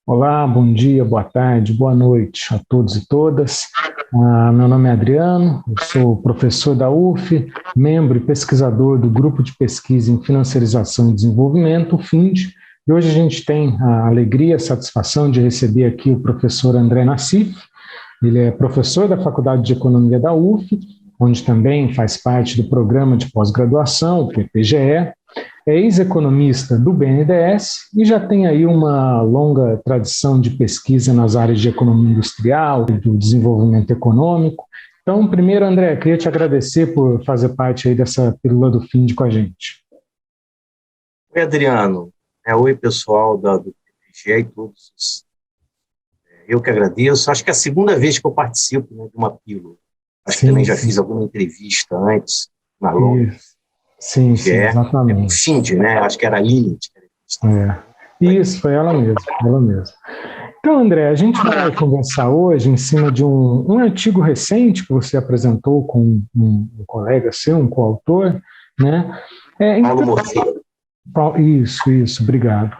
Olá, bom dia, boa tarde, boa noite a todos e todas. Meu nome é Adriano, eu sou professor da UF, membro e pesquisador do Grupo de Pesquisa em Financiarização e Desenvolvimento, o FIND, e hoje a gente tem a alegria, a satisfação de receber aqui o professor André Nassif. Ele é professor da Faculdade de Economia da UF, onde também faz parte do programa de pós-graduação, o PPGE, é ex-economista do BNDES e já tem aí uma longa tradição de pesquisa nas áreas de economia industrial e do desenvolvimento econômico. Então, primeiro, André, queria te agradecer por fazer parte aí dessa pílula do FIND com a gente. Oi, Adriano. Oi, pessoal do PPGE e todos. Eu que agradeço. Acho que é a segunda vez que eu participo, né, de uma pílula. Acho que também já fiz alguma entrevista antes, na longa. Sim, exatamente. O FIND, né? Acho que era a Lilith. Isso, foi ela mesma. Então, André, a gente vai conversar hoje em cima de um artigo recente que você apresentou com um colega seu, um coautor, né? Paulo Morfeu. Isso, obrigado.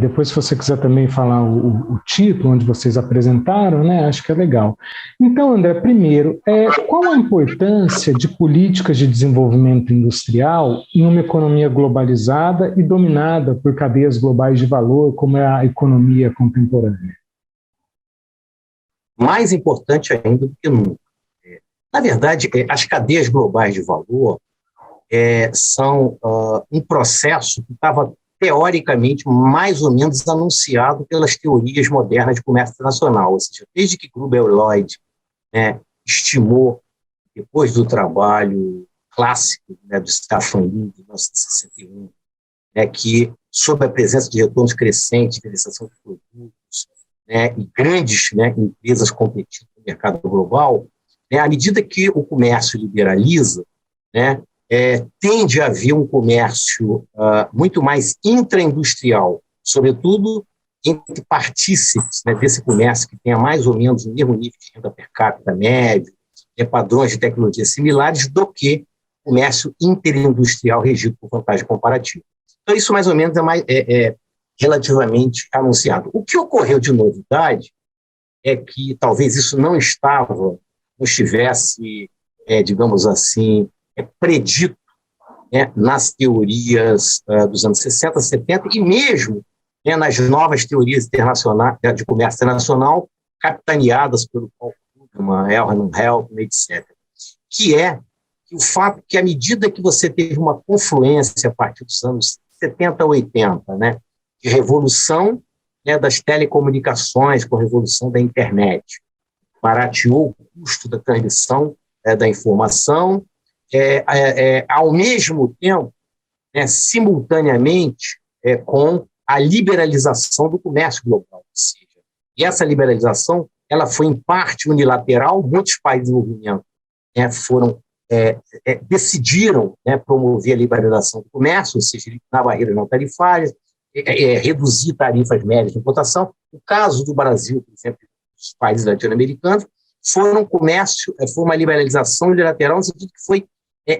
Depois, se você quiser também falar o título onde vocês apresentaram, né, acho que é legal. Então, André, primeiro, qual a importância de políticas de desenvolvimento industrial em uma economia globalizada e dominada por cadeias globais de valor, como é a economia contemporânea? Mais importante ainda do que nunca. Na verdade, as cadeias globais de valor são um processo que estava, teoricamente, mais ou menos anunciado pelas teorias modernas de comércio internacional. Ou seja, desde que Gruber Lloyd estimou, depois do trabalho clássico, né, do Staffan Lee, de 1961, que, sob a presença de retornos crescentes, diferenciação de produtos, e grandes, empresas competindo no mercado global, à medida que o comércio liberaliza, tende a haver um comércio muito mais intraindustrial, sobretudo entre partícipes desse comércio que tenha mais ou menos o mesmo nível de renda per capita médio, padrões de tecnologia similares, do que o comércio interindustrial regido por vantagem comparativa. Então, isso mais ou menos é relativamente anunciado. O que ocorreu de novidade é que talvez isso não estivesse, digamos assim, predito nas teorias dos anos 60, 70 e mesmo nas novas teorias internacionais de comércio internacional, capitaneadas pelo Paul Krugman, Hermann Helm, etc. Que é o fato que, à medida que você teve uma confluência a partir dos anos 70, 80, de revolução das telecomunicações com a revolução da internet, barateou o custo da transmissão da informação, ao mesmo tempo, simultaneamente, com a liberalização do comércio global. Ou seja, e essa liberalização ela foi, em parte, unilateral. Muitos países em desenvolvimento decidiram promover a liberalização do comércio, ou seja, eliminar barreiras não tarifárias, reduzir tarifas médias de importação. O caso do Brasil, por exemplo, dos países latino-americanos, foi uma liberalização unilateral, no sentido que foi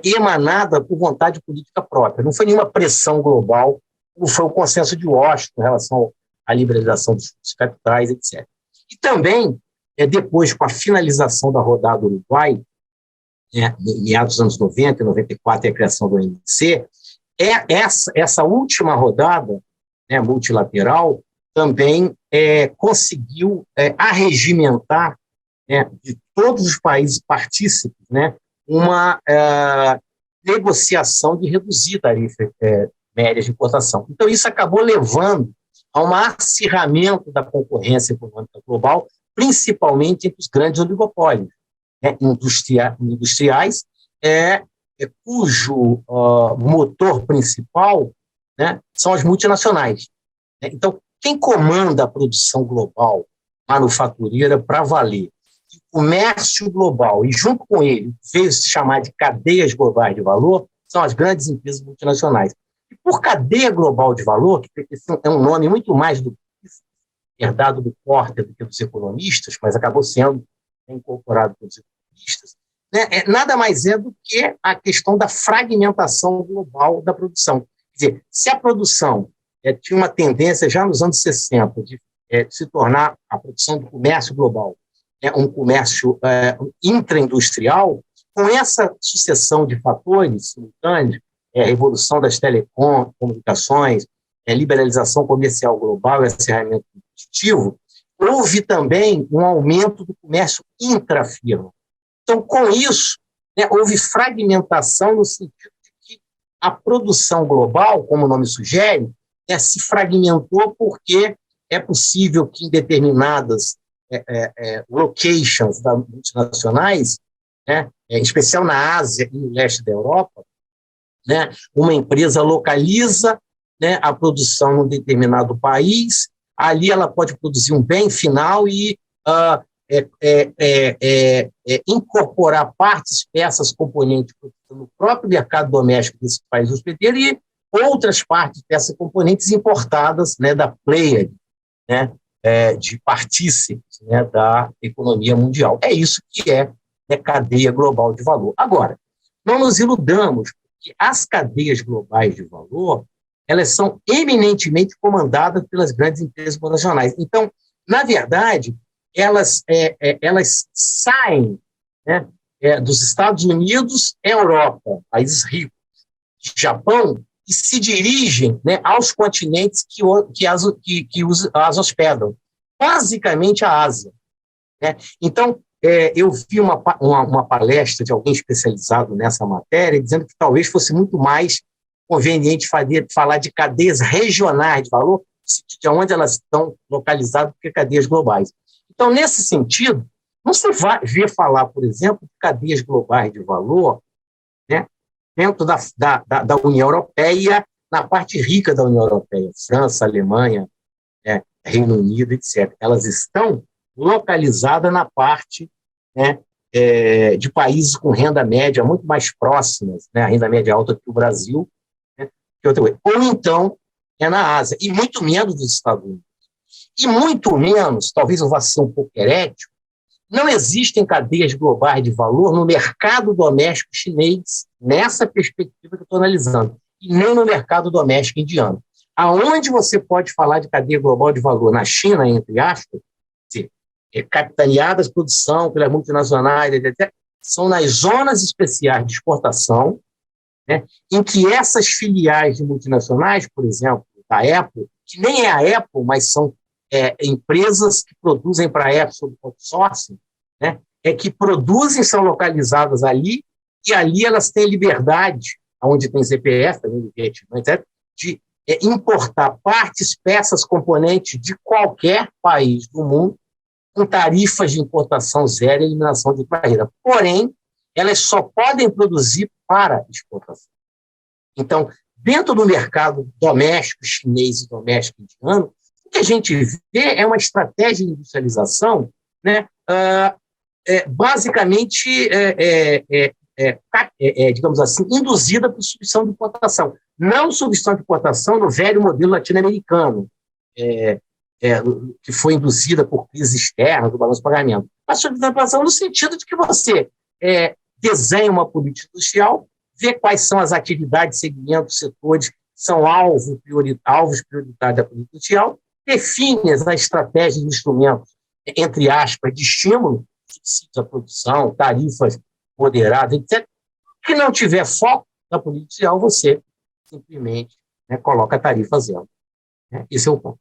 emanada por vontade política própria. Não foi nenhuma pressão global, como foi o consenso de Washington em relação à liberalização dos capitais, etc. E também, depois, com a finalização da rodada do Uruguai, em meados dos anos 90 e 94, e a criação do OMC, essa última rodada multilateral também conseguiu arregimentar de todos os países partícipes uma negociação de reduzir tarifas médias de importação. Então, isso acabou levando a um acirramento da concorrência econômica global, principalmente entre os grandes oligopólios industriais, cujo motor principal são as multinacionais. Então, quem comanda a produção global manufatureira para valer, o comércio global, e junto com ele veio se chamar de cadeias globais de valor, são as grandes empresas multinacionais. E por cadeia global de valor, que é um nome muito mais herdado do Porter do que dos economistas, mas acabou sendo incorporado pelos economistas, nada mais é do que a questão da fragmentação global da produção. Quer dizer, se a produção tinha uma tendência já nos anos 60 de se tornar a produção do comércio global, um comércio intraindustrial, com essa sucessão de fatores simultâneos, revolução das telecomunicações, liberalização comercial global e acerramento competitivo, houve também um aumento do comércio intrafirma. Então, com isso, houve fragmentação no sentido de que a produção global, como o nome sugere, se fragmentou porque é possível que em determinadas locations multinacionais, em especial na Ásia e no leste da Europa, uma empresa localiza a produção num determinado país, ali ela pode produzir um bem final e incorporar partes, peças, componentes no próprio mercado doméstico desse país hospedeiro e outras partes, peças, componentes importadas da player, de partícipes da economia mundial. É isso que é cadeia global de valor. Agora, não nos iludamos, porque as cadeias globais de valor, elas são eminentemente comandadas pelas grandes empresas internacionais. Então, na verdade, elas saem dos Estados Unidos, Europa, países ricos, Japão, e se dirigem aos continentes que as hospedam, basicamente a Ásia. Então, eu vi uma palestra de alguém especializado nessa matéria, dizendo que talvez fosse muito mais conveniente falar de cadeias regionais de valor, no sentido de onde elas estão localizadas, do que cadeias globais. Então, nesse sentido, não se vê falar, por exemplo, de cadeias globais de valor dentro da União Europeia, na parte rica da União Europeia, França, Alemanha, Reino Unido, etc. Elas estão localizadas na parte de países com renda média muito mais próximas, a renda média alta que o Brasil, ou então na Ásia, e muito menos dos Estados Unidos. E muito menos, talvez eu vá ser um pouco herético, não existem cadeias globais de valor no mercado doméstico chinês, nessa perspectiva que eu estou analisando, e nem no mercado doméstico indiano. Aonde você pode falar de cadeia global de valor? Na China, entre aspas, capitaneadas produção pelas multinacionais, etc., são nas zonas especiais de exportação, em que essas filiais de multinacionais, por exemplo, da Apple, que nem é a Apple, mas são empresas que produzem para a Apple sob outsourcing, que produzem, são localizadas ali, e ali elas têm liberdade, onde tem CPF, também no Vietnã, etc., de importar partes, peças, componentes de qualquer país do mundo, com tarifas de importação zero e eliminação de barreira. Porém, elas só podem produzir para exportação. Então, dentro do mercado doméstico chinês e doméstico indiano, o que a gente vê é uma estratégia de industrialização, basicamente, digamos assim, induzida por substituição de importação. Não substituição de importação no velho modelo latino-americano, que foi induzida por crise externa do balanço de pagamento. Mas substituição de importação no sentido de que você desenha uma política industrial, vê quais são as atividades, segmentos, setores que são alvos prioritários da política industrial, define a estratégia de instrumentos, entre aspas, de estímulo, subsídios à produção, tarifas moderadas, etc. Se não tiver foco na política industrial, você simplesmente coloca a tarifa zero. Esse é o ponto.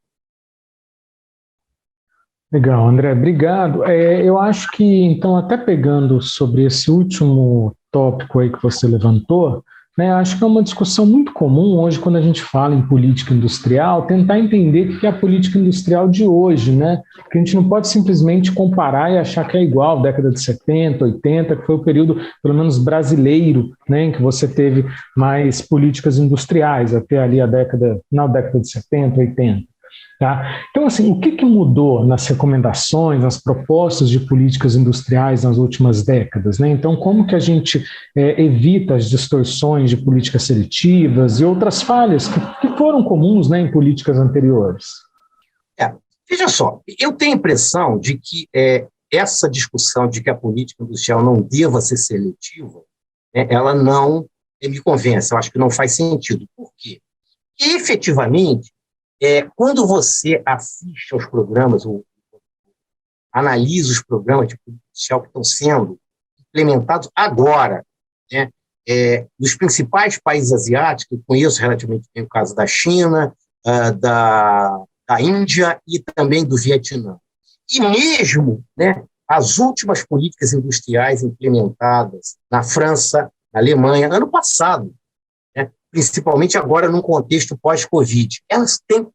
Legal, André, obrigado. Eu acho que, então, até pegando sobre esse último tópico aí que você levantou, acho que é uma discussão muito comum hoje, quando a gente fala em política industrial, tentar entender o que é a política industrial de hoje, Porque a gente não pode simplesmente comparar e achar que é igual, década de 70, 80, que foi o período, pelo menos brasileiro, em que você teve mais políticas industriais, até ali na década de 70, 80. Tá? Então, assim, o que mudou nas recomendações, nas propostas de políticas industriais nas últimas décadas? Então, como que a gente evita as distorções de políticas seletivas e outras falhas que foram comuns em políticas anteriores? Veja só, eu tenho a impressão de que essa discussão de que a política industrial não deva ser seletiva, ela não me convence, eu acho que não faz sentido. Por quê? Porque, efetivamente, quando você assiste aos programas, ou analisa os programas de política social que estão sendo implementados agora, né, nos principais países asiáticos, eu conheço relativamente bem o caso da China, da Índia e também do Vietnã. E mesmo, né, as últimas políticas industriais implementadas na França, na Alemanha, ano passado, né, principalmente agora num contexto pós-Covid, elas têm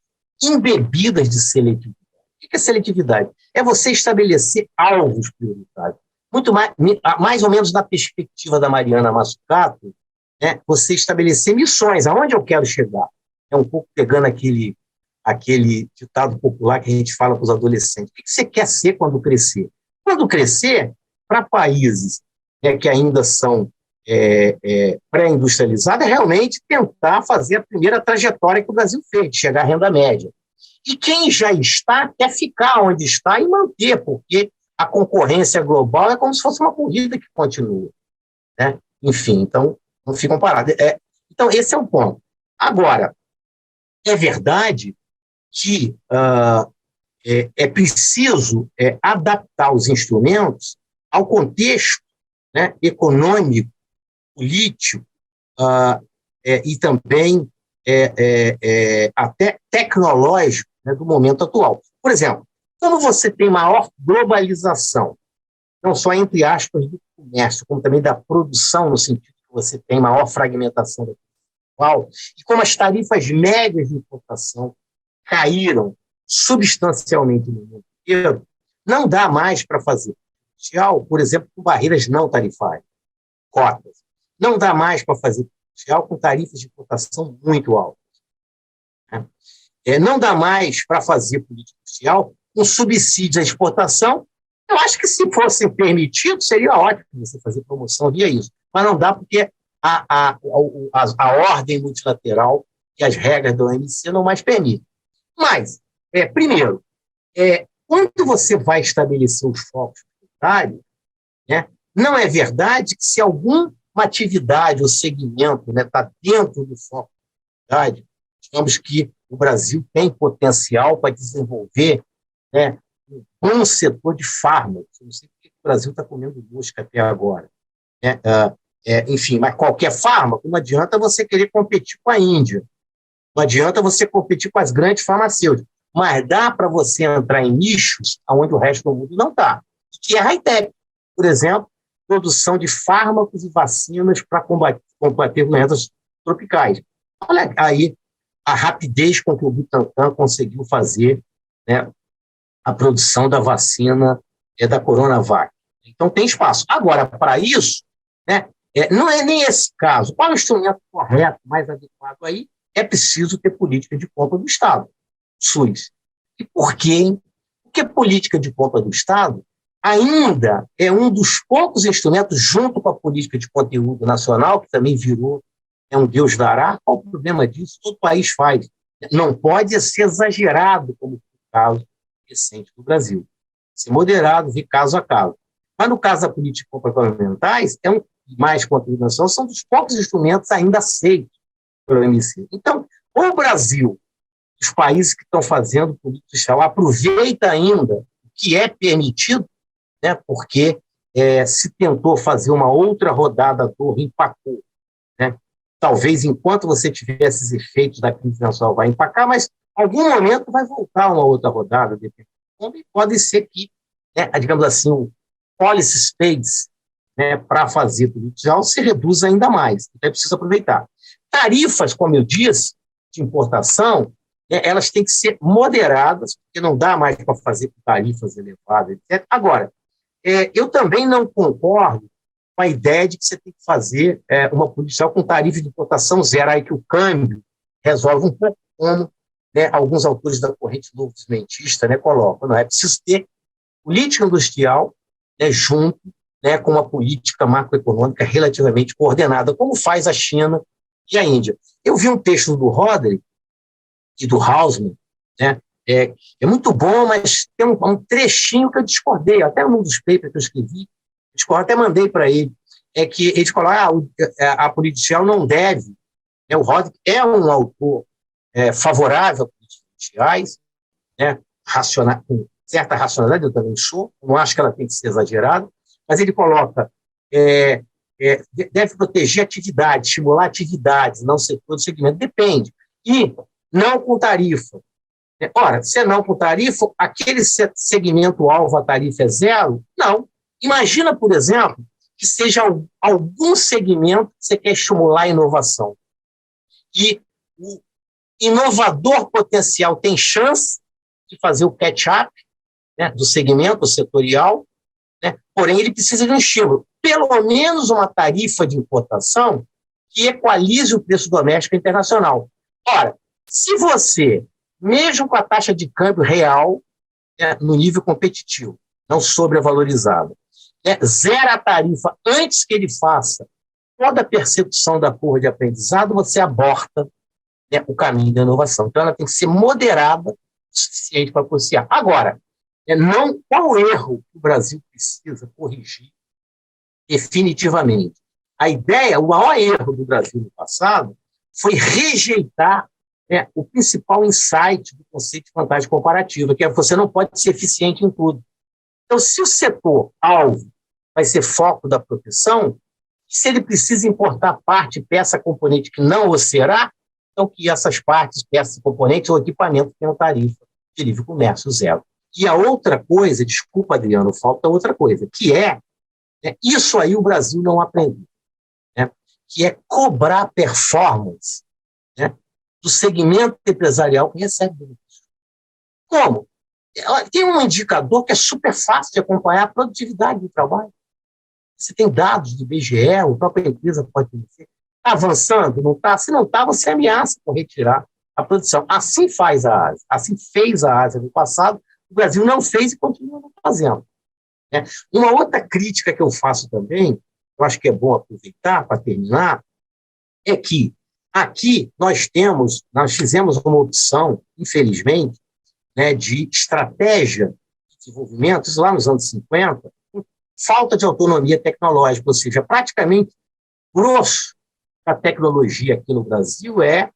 embebidas de seletividade. O que é seletividade? É você estabelecer alvos prioritários. Muito mais ou menos na perspectiva da Mariana Mazzucato, né, você estabelecer missões, aonde eu quero chegar. É um pouco pegando aquele ditado popular que a gente fala para os adolescentes. O que você quer ser quando crescer? Quando crescer, para países, né, que ainda são pré-industrializados, é realmente tentar fazer a primeira trajetória que o Brasil fez, chegar à renda média. E quem já está, quer ficar onde está e manter, porque a concorrência global é como se fosse uma corrida que continua, né? Enfim, então, não ficam parados. Então, esse é um ponto. Agora, é verdade que é preciso adaptar os instrumentos ao contexto, né, econômico, político e também até tecnológico, né, do momento atual. Por exemplo, quando você tem maior globalização, não só entre aspas do comércio, como também da produção, no sentido que você tem maior fragmentação da global, e como as tarifas médias de importação caíram substancialmente no mundo inteiro, não dá mais para fazer comercial, por exemplo, com barreiras não tarifárias, cotas. Não dá mais para fazer comercial com tarifas de importação muito altas. Não dá mais para fazer política social com subsídios à exportação. Eu acho que, se fosse permitido, seria ótimo você fazer promoção via isso. Mas não dá, porque a ordem multilateral e as regras da OMC não mais permitem. Mas, primeiro, quando você vai estabelecer os focos prioritários, né, não é verdade que, se alguma atividade ou segmento está dentro do foco prioritário, digamos que o Brasil tem potencial para desenvolver, né, um bom setor de fármacos. Eu não sei porque o Brasil está comendo mosca até agora, né? Enfim, mas qualquer fármaco, não adianta você querer competir com a Índia, não adianta você competir com as grandes farmacêuticas, mas dá para você entrar em nichos onde o resto do mundo não está, que é high-tech. Por exemplo, produção de fármacos e vacinas para combater doenças tropicais. Olha aí a rapidez com que o Butantan conseguiu fazer, né, a produção da vacina da Coronavac. Então, tem espaço. Agora, para isso, né, não é nem esse caso. Qual é o instrumento correto, mais adequado aí? É preciso ter política de compra do Estado, SUS. E por quê, hein? Porque política de compra do Estado ainda é um dos poucos instrumentos, junto com a política de conteúdo nacional, que também virou um Deus dará. Qual o problema disso? Todo país faz. Não pode ser exagerado, como foi o caso recente do Brasil. Ser moderado, vir caso a caso. Mas, no caso da política comportamentais, mais conteúdo nacional, são dos poucos instrumentos ainda aceitos pelo OMC. Então, o Brasil, os países que estão fazendo política social, aproveita ainda o que é permitido, né, porque se tentou fazer uma outra rodada do empacou, né? Talvez, enquanto você tiver esses efeitos da crise nacional, vai empacar, mas em algum momento vai voltar uma outra rodada, e pode ser que, né, digamos assim, o policy space, né, para fazer política social se reduz ainda mais. Então, é preciso aproveitar. Tarifas, como eu disse, de importação, né, elas têm que ser moderadas, porque não dá mais para fazer com tarifas elevadas, etc. Agora, eu também não concordo com a ideia de que você tem que fazer uma política social com tarifa de importação zero, aí que o câmbio resolve um pouco, como, né, alguns autores da corrente novo-desmentista, né, colocam. Não é preciso ter política industrial, né, junto, né, com uma política macroeconômica relativamente coordenada, como faz a China e a Índia. Eu vi um texto do Roderick e do Hausmann, né, é muito bom, mas tem um trechinho que eu discordei, até um dos papers que eu escrevi, até mandei para ele, que ele falou, a política social não deve, né, o Roderick é um autor favorável à política reais, né, com certa racionalidade, eu também sou, não acho que ela tem que ser exagerada, mas ele coloca, deve proteger atividades, estimular atividades, não setor do segmento, depende. E não com tarifa. Ora, se não com tarifa, aquele segmento-alvo, a tarifa é zero? Não. Imagina, por exemplo, que seja algum segmento que você quer estimular a inovação. E o inovador potencial tem chance de fazer o catch-up, né, do segmento setorial, né, porém ele precisa de um estímulo. Pelo menos uma tarifa de importação que equalize o preço doméstico e internacional. Ora, se você, mesmo com a taxa de câmbio real, né, no nível competitivo, não sobrevalorizada, zera a tarifa antes que ele faça toda a percepção da curva de aprendizado, você aborta, né, o caminho da inovação. Então, ela tem que ser moderada o suficiente para apreciar. Agora, qual o erro que o Brasil precisa corrigir definitivamente? A ideia, o maior erro do Brasil no passado foi rejeitar, né, o principal insight do conceito de vantagem comparativa, que é que você não pode ser eficiente em tudo. Então, se o setor-alvo vai ser foco da proteção, se ele precisa importar parte, peça, componente que não o será, então que essas partes, peças, componentes ou equipamento tenham tarifa de livre comércio zero. E a outra coisa, desculpa, Adriano, falta outra coisa, que isso aí o Brasil não aprendeu, né, que é cobrar performance, né, do segmento empresarial que recebe benefício. Como? Tem um indicador que é super fácil de acompanhar a produtividade do trabalho. Você tem dados do IBGE, a própria empresa pode dizer, está avançando, não está? Se não está, você ameaça por retirar a produção. Assim faz a Ásia, assim fez a Ásia no passado, o Brasil não fez e continua não fazendo, né? Uma outra crítica que eu faço também, eu acho que é bom aproveitar para terminar, é que aqui nós fizemos uma opção, infelizmente, né, de estratégia de desenvolvimento, isso lá nos anos 50, falta de autonomia tecnológica, ou seja, praticamente grosso da tecnologia aqui no Brasil é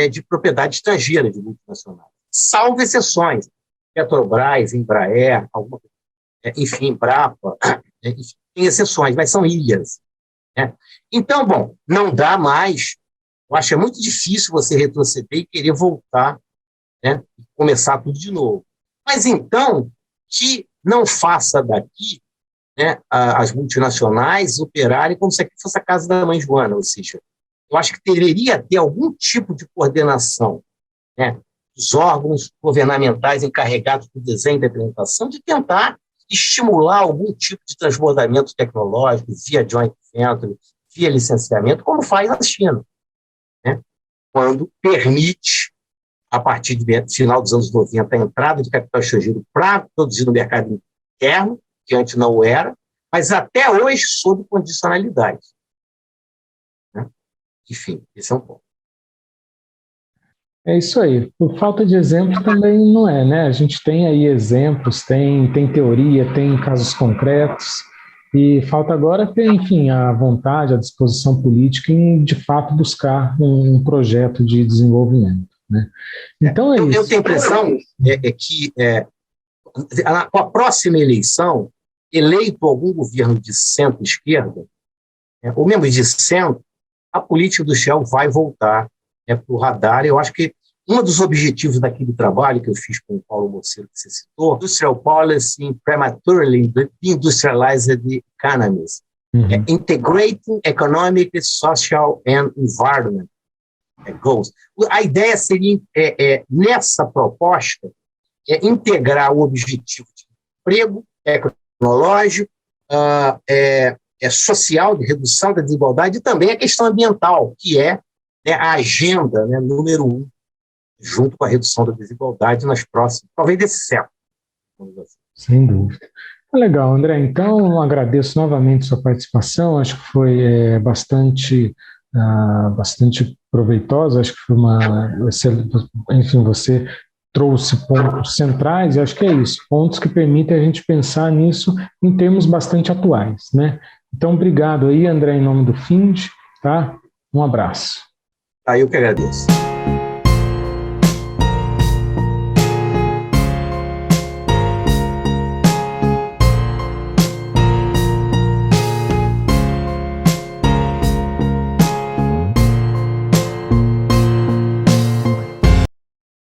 de propriedade estrangeira de multinacionais, salvo exceções, Petrobras, Embraer, enfim, Embrapa, enfim, tem exceções, mas são ilhas, né? Então, bom, não dá mais, eu acho que é muito difícil você retroceder e querer voltar, né, e começar tudo de novo. Mas então, que não faça daqui, né, as multinacionais operarem como se aqui fosse a casa da mãe Joana, ou seja, eu acho que deveria ter algum tipo de coordenação, né, dos órgãos governamentais encarregados do desenho da implementação, de tentar estimular algum tipo de transbordamento tecnológico via joint venture, via licenciamento, como faz a China, né, quando permite, a partir do final dos anos 90, a entrada de capital estrangeiro para produzir no mercado interno, que antes não era, mas até hoje sob condicionalidade, né? Enfim, esse é um ponto. É isso aí. Por falta de exemplo também não é, né? A gente tem aí exemplos, tem teoria, tem casos concretos, e falta agora ter, enfim, a vontade, a disposição política em, de fato, buscar um projeto de desenvolvimento, né? Então é isso. Eu tenho a impressão que com a próxima eleição, eleito algum governo de centro-esquerda, ou mesmo de centro, a política industrial vai voltar para o radar. Eu acho que um dos objetivos daquele trabalho que eu fiz com o Paulo Moceiro, que você citou, Industrial Policy in Prematurely Industrialized Economies, Integrating Economic, Social and Environment Goals. A ideia seria, nessa proposta, integrar o objetivo de emprego tecnológico, social, de redução da desigualdade, e também a questão ambiental, que é a agenda, né, número 1, junto com a redução da desigualdade nas próximas, talvez desse século. Sem dúvida. Legal, André. Então, agradeço novamente sua participação. Acho que foi bastante proveitosa. Acho que foi enfim, você trouxe pontos centrais, e acho que é isso, pontos que permitem a gente pensar nisso em termos bastante atuais, né? Então, obrigado aí, André, em nome do FIND, tá? Um abraço. Eu que agradeço.